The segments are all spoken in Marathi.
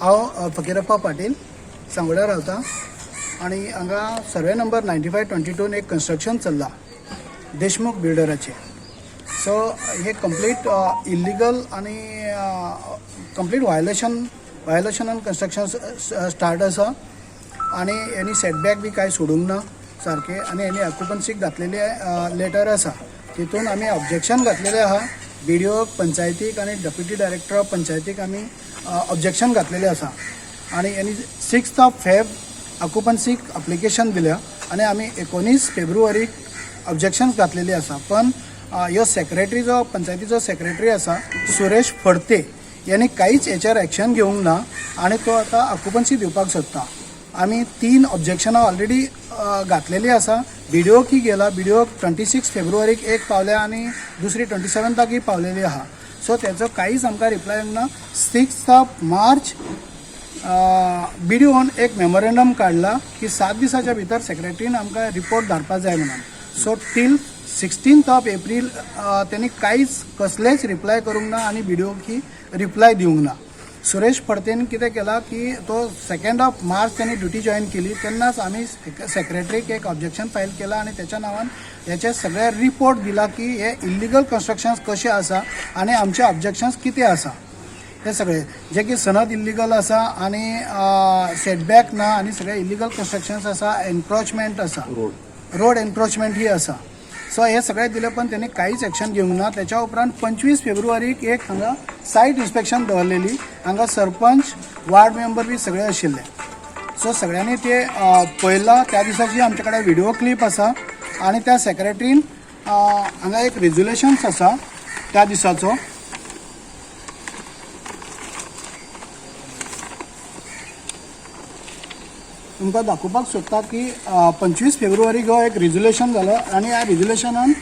हांव फकीरप्पा पाटील सांगोड्यार रावता आणि हांगा सर्वे नंबर 9522 एक कन्स्ट्रक्शन चल्ला देशमुख बिल्डराचे. सो हे कंप्लीट इल्लीगल आणि कंप्लीट वायलेशन कन्स्ट्रक्शन स्टार्ट आसा आणि यांनी सेटबॅक बी काय सोडूंक ना सारखे आणि यांनी ऑक्युपन्सीक घातलेले लेटर आसा तितून आमी ऑब्जेक्शन घातलेले आहा. BDO पंचायतीक आणि डेप्युटी डायरेक्टर ऑफ पंचायतीक आमी ऑब्जेक्शन घातलेले आसा आणि यांनी 6 फेब ऑक्युपन्सीक एप्लिकेशन दिल्या आणि आमी 19 फेब्रुवारीक ऑब्जेक्शन घातलेली आसा. पण ह्यो सेक्रेटरी जो पंचायतीचो सेक्रेटरी आसा सुरेश फडते यांनी काहीच हेचेर एक्शन घेवंक ना आणि तो आता ऑक्युपन्सी दिवपाक सोदता. आमी 3 ऑब्जेक्शनां ऑलरेडी घातलेली आसा. BDO की गेला, BDO 26 फेब्रुवारीक एक पावल्या आणि दुसरी 27 पावलेली आहा. सो त्याचो काहीच आमकां रिप्लाय ना. 6 मार्च BDOन एक मेमोरेंडम काढला की 7 दिसाच्या भितर सेक्रेटरीन आमकां रिपोर्ट धाडपाक जाय म्हणून. सो टिल 16 एप्रील त्यांनी काहीच कसलेच रिप्लाय करूंक ना आणि BDO की रिप्लाय दिवंक ना. सुरेश फडतेन कितें केला की तो 2 मार्च त्यांनी ड्युटी जॉईन केली तेन्नाच आम्ही सेक्रेटरीक एक ऑब्जेक्शन फायल केला आणि त्याच्या नावान याचे सगळे रिपोर्ट दिला की हे इल्लीगल कन्स्ट्रक्शन्स कशे आसा आणि आमचे ऑब्जेक्शन्स कितें आसा हे सगळे जे की सनद इल्लीगल आसा आणि सेटबॅक ना आणि सगळे इल्लीगल कन्स्ट्रक्शन्स आसा, एनक्रोचमेंट आसा, रोड एनक्रोचमेंट ही आसा. सो हे सगळे दिले पण त्यांनी काहीच एक्शन घेवंक ना. त्याच्या उपरांत 25 फेब्रुवारीक एक हांगा सायट इन्स्पेक्शन दवरलेली. हांगा सरपंच, वार्ड मेंबर बी सगळे आशिल्ले. सो सगळ्यांनी ते पळयला. त्या दिसाची आमचे कडेन व्हिडिओ क्लिप आसा आणि त्या सेक्रेटरीन हांगा एक रेजुलेशन्स आसा त्या दिसाचो. तुमकां दाखोवपाक सोदता की 25 फेब्रुवारीक हो एक रेजुलेशन जालो आणि ह्या रेजुलेशनान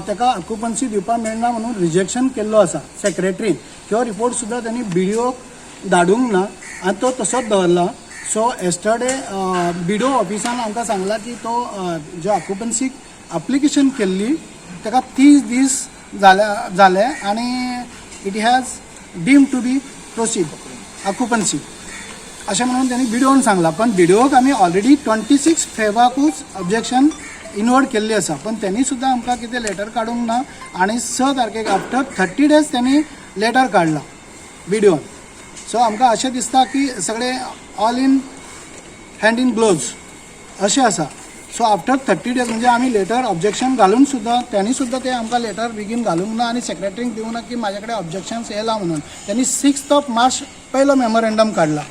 ताका ऑक्युपन्सी दिवपाक मेळना म्हणून रिजेक्शन केल्लो आसा सेक्रेटरीन. ह्यो रिपोर्ट सुद्दां त्यांनी BDO धाडूंक ना आणि तो तसोच दवरला. सो एस्टरडे BDO ऑफिसान आमकां सांगला की तो जे ऑक्युपन्सीक एप्लिकेशन केल्ली ताका 30 दीस जाले आणि it has deem to be proceed occupancy अशें म्हणून त्यांनी BDOन सांगला. पण BDOक आमी ऑलरेडी 26 फेब्रुवारीकूच ऑब्जेक्शन इनवर्ट केल्ली आसा. पण त्यांनी सुद्दां आमकां कितें लेटर काडूंक ना आणि 6 तारखेक आफ्टर 30 डेज त्यांनी लेटर काडला BDOन. सो आमकां अशें दिसता की सगळे all in hand in gloves अशें आसा. सो आफ्टर 30 डेज म्हणजे आमी लेटर ऑब्जेक्शन घालून सुद्दां त्यांनी सुद्दां ते आमकां लेटर बेगीन घालूंक ना आणि सेक्रेटरीक दिवंक ना की म्हाजे कडेन ऑब्जेक्शन्स येयला म्हणून. त्यांनी 6 मार्च पयलो मेमोरेंडम काडला,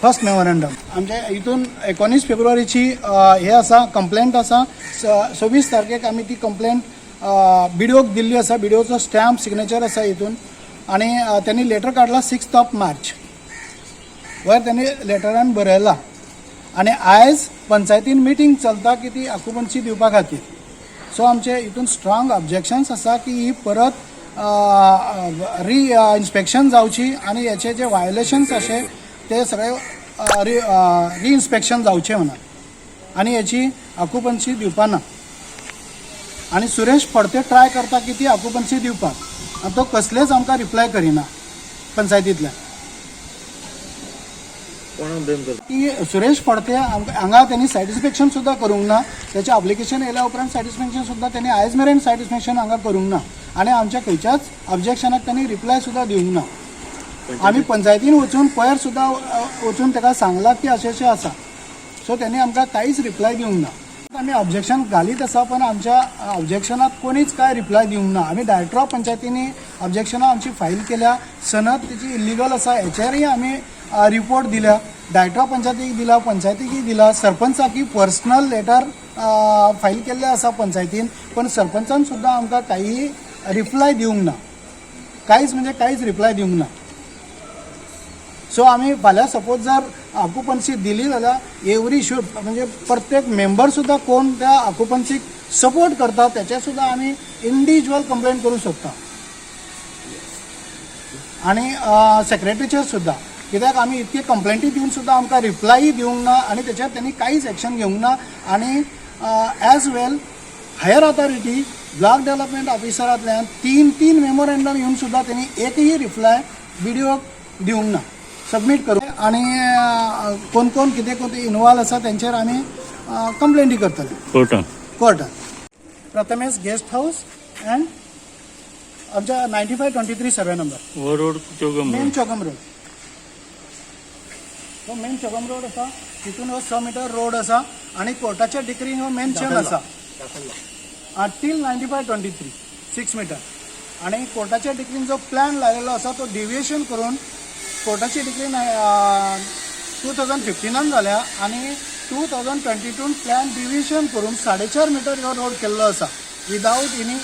फर्स्ट मेमोरेंडम. आमच्या हितून 19 फेब्रुवारीची हे आसा कंप्लेंट आसा. 26 तारखेक आमी ती कंप्लेंट BDOक दिल्ली आसा. BDOचो स्टॅम्प सिग्नेचर आसा हितून आणि त्यांनी लेटर काडला 6 मार्च वर त्यांनी लेटरान बरयला आणि आयज पंचायतीन मिटींग चलता की ती ऑक्युपन्सी दिवपा खातीर. सो आमचे हितून स्ट्रॉंग ऑब्जेक्शन्स आसा की ही परत इन्स्पेक्शन जावची आणि याचे जे वायोलेशन्स असे ते सगळे रिइन्स्पेक्शन जावचे म्हणून आणि याची ऑक्युपन्सी दिवपा ना. आणि सुरेश फडते ट्राय करता की ती ऑक्युपन्सी दिवपाक आणि तो कसलेच आमकां रिप्लाय करिना पंचायतींतल्यान. की सुरेश फडते हांगा त्यांनी सायट इन्स्पेक्शन सुद्दां करूंक ना. त्याचे एप्लिकेशन येयल्या उपरांत सायट इन्स्पेक्शन सुद्दां त्यांनी आयज मेरेन सायट इन्स्पेक्शन हांगा करूंक ना आणि आमच्या खंयच्याच ऑब्जेक्शनाक त्यांनी रिप्लाय सुद्दां दिवंक ना. आम्ही पंचायतीन वचून पयर सुद्दां वचून ताका सांगला की अशें आसा. सो त्यांनी आमकां काहीच रिप्लाय दिवंक ना. आमी ऑब्जेक्शन घालीत आसा पण आमच्या ऑब्जेक्शनाक कोणीच काय रिप्लाय दिवंक ना. आमी डायरेक्टर ऑफ पंचायतींनी ऑब्जेक्शनां आमची फायल केल्या. सनद तिची इल्लीगल आसा हेचेरय आमी रिपोर्ट दिल्या. डायरेक्टर ऑफ पंचायतीक दिला, पंचायतीकय दिला, सरपंचाकी पर्सनल लेटर फायल केल्ले आसा पंचायतीन. पण सरपंचान सुद्दां आमकां काही रिप्लाय दिवंक ना. काहीच म्हणजे काहीच रिप्लाय दिवंक ना. सो आम्ही फाल्यां सपोज जर ऑक्युपन्सी दिली जाल्यार एवरी शूड म्हणजे प्रत्येक मेंबर सुद्दां कोण त्या ऑक्युपन्सीक सपोर्ट करता त्याचे सुद्दां आमी इंडिविज्युअल कंप्लेंट करूं शकता आणि सेक्रेटरीचेर सुद्दां. कित्याक आमी इतके कंप्लेंटी दिवन सुद्दां आमकां रिप्लाय दिवंक ना आणि त्याचेर त्यांनी काहीच एक्शन घेवंक ना. आणि as well higher authority block development ऑफिसरांतल्यान 3 मेमोरेंडम येवन सुद्दां त्यांनी एकही रिप्लाय BDOक दिवंक ना, सबमीट करूं. आणि कोण कोण कितें कोण इनवॉल्व आसा तेंचेर आमी कंप्लेंटी करतले कोर्टात. प्रथमेश गेस्ट हाऊस अँड आमच्या 9523 सर्वे नंबर वो रोड चौगम मेन चौगम रोड. तो मेन चौगम रोड आसा, तितून हो 6 मीटर रोड आसा आणि कोर्टाच्या डिक्रीन हो मेन्शन आसा टील 9523 6 मीटर. आणि कोर्टाच्या डिक्रीन जो प्लॅन लायलेलो आसा तो डिव्हिएशन करून कोर्टाची डिक्री 2015 जाल्या आणि 2022 प्लॅन डिव्हिएशन करून 4.5 मीटर हो रोड केल्लो आसा विदाऊट एनी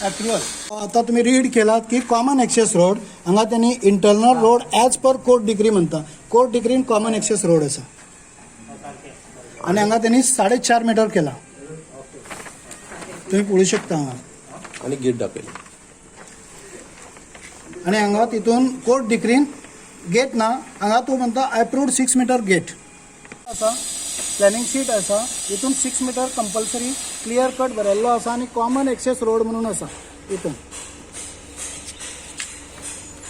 अप्रुवल. आता तुम्ही रीड केलात की कॉमन एक्सेस रोड हांगा त्यांनी internal road as per court degree म्हणता. कोर्ट डिग्रीन कॉमन एक्सेस रोड आसा आणि हांगा त्यांनी 4.5 मीटर केला. तुम्ही पळोवंक शकता हांगा आणि गेट दाखयला आणि हांगा तितून कोर्ट डिग्रीन गेट ना, हांगा तो म्हणता अप्रूव्ड 6 मीटर गेट आसा. प्लॅनिंग शीट आसा, तितून 6 मीटर कंपल्सरी क्लियर कट बरयल्लो आसा आणि कॉमन एक्सेस रोड म्हणून आसा तितून.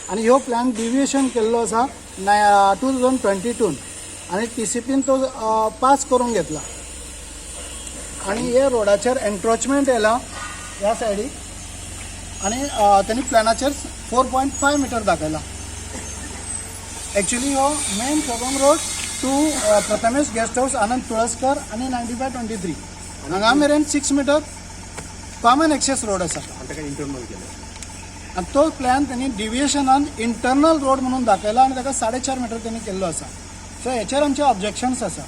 आणि ह्यो प्लॅन डिव्हिएशन केल्लो आसा 2022 आणि TCPन तो पास करून घेतला. आणि हे रोडाचेर एन्क्रोचमेंट येयला ह्या सायडीक आणि त्यांनी प्लॅनाचेर 4.5 मीटर दाखयला. एक्च्युली हो main CHOGM road to Prathamesh guest house Anand Tulaskar आणि 9523 हांगा मेरेन 6 मीटर कॉमन एक्सेस रोड आसा. इंटरनल केलं आणि तो प्लॅन त्यांनी डिव्हिएशनान इंटरनल रोड म्हणून दाखयला आणि ताका 4.5 मीटर त्यांनी केल्लो आसा. सो हेचेर आमचे ऑब्जेक्शन्स आसा.